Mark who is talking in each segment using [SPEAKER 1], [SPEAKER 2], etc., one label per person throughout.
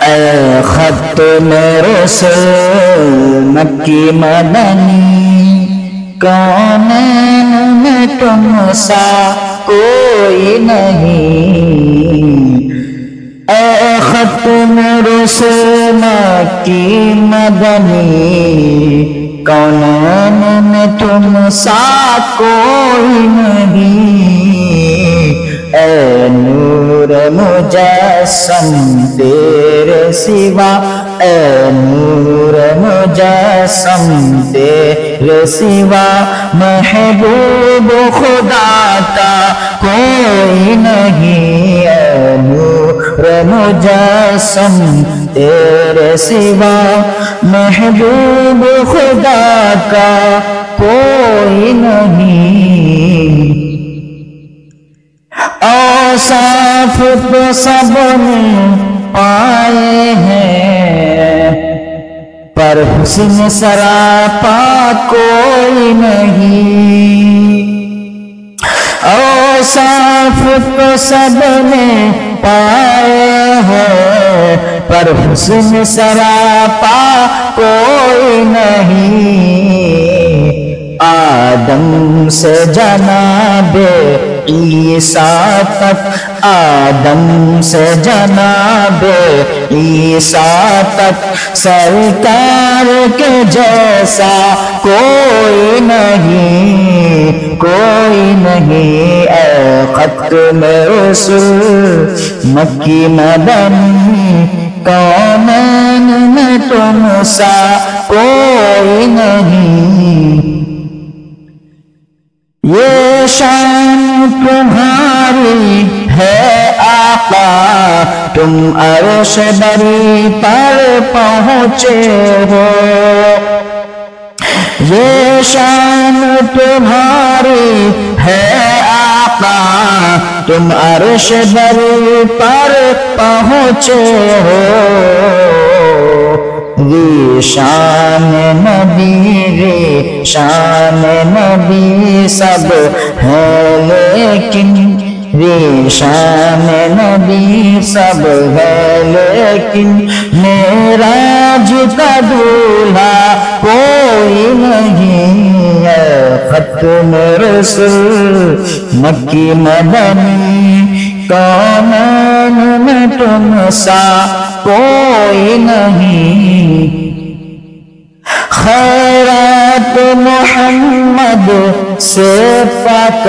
[SPEAKER 1] اے ختم رسول مکی مدنی کونین میں تم سا کوئی نہیں اے ختم رسول مکی مدنی کونین میں تم سا کوئی نہیں اے نور مجسم تیرے سوا اے نور مجسم تیرے سوا محبوب خدا کا کوئی نہیں اے نور مجسم تیرے سوا محبوب خدا کا کوئی نہیں اوصاف تو سب نے پائے ہیں پر حسن سراپا کوئی نہیں اوصاف تو سب نے پائے ہیں پر حسن سراپا کوئی نہیں آدم سے جناب عیسیٰ تک آدم سے جناب عیسیٰ تک سرکار کے جیسا کوئی نہیں اے ختم رسول مکی مدنی کونین میں تم سا کوئی نہیں یہ شان تمہاری ہے آقا تم عرش بری پر پہنچے ہو یہ شان تمہاری ہے آقا تم عرش بری پر پہنچے ہو شان نبی سب ہے لیکن شان نبی سب ہے لیکن معراج کا دولہا کوئی نہیں ہے ختم رسول مکی مدنی کونین میں تم سا کوئی نہیں خیرات محمد سے پاک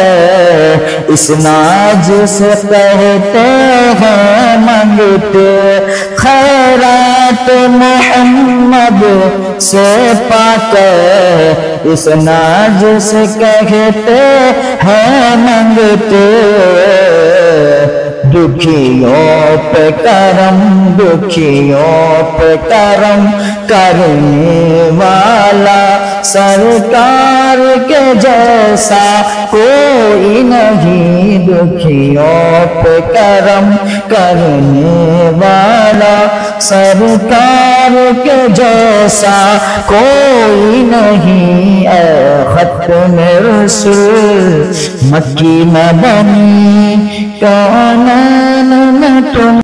[SPEAKER 1] اس ناز سے کہتے ہیں منگتے خیرات محمد سے پاک اس ناز سے کہتے ہیں منگتے دکھیوں پہ کرم کرنے والا سرکار کے جیسا کوئی نہیں دکھیوں پہ کرم کرنے والا سرکار کے جیسا کوئی نہیں اے ختم رسول مکی مدنی کونین میں تم